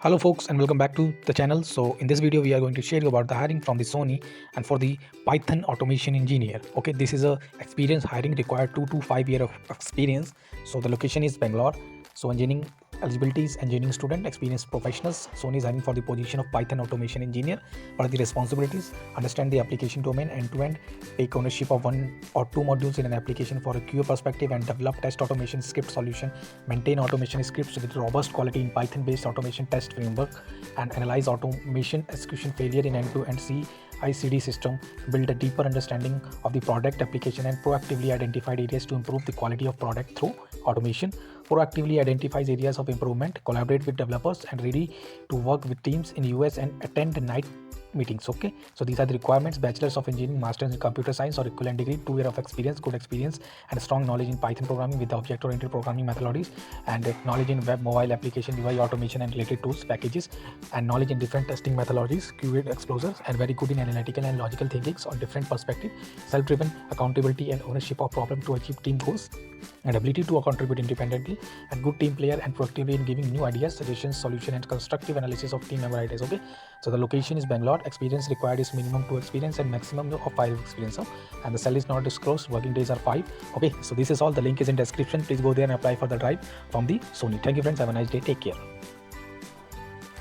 Hello folks and welcome back to the channel. So in this video we are going to share you about the hiring from the Sony and for the Python automation engineer. Okay, this is a experience hiring required 2 to 5 year of experience. So the location is Bangalore. So engineering eligibility is engineering student, experienced professionals. Sony is hiring for the position of Python automation engineer. What are the responsibilities? Understand the application domain end to end, take ownership of one or two modules in an application for a QA perspective and develop test automation script solution, maintain automation scripts with robust quality in Python based automation test framework, and analyze automation execution failure in end to end CI/CD system, build a deeper understanding of the product application and proactively identified areas to improve the quality of product through automation, proactively identifies areas of improvement, collaborate with developers and ready to work with teams in US and attend night meetings. Okay, so these are the requirements: bachelor's of engineering, master's in computer science or equivalent degree, 2 year of experience, good experience and strong knowledge in Python programming with the object oriented programming methodologies, and knowledge in web, mobile application, UI automation and related tools packages, and knowledge in different testing methodologies, QA explorers, and very good in analytical and logical thinkings on different perspective, self-driven, accountability and ownership of problem to achieve team goals, and ability to contribute independently, and good team player and proactively in giving new ideas, suggestions, solution and constructive analysis of team member ideas. Okay, so the location is Bangalore. Experience required is minimum 2 experience and maximum of 5 experience. And the salary is not disclosed. Working days are 5. Okay, so this is all. The link is in description. Please go there and apply for the drive from the Sony. Thank you friends. Have a nice day. Take care.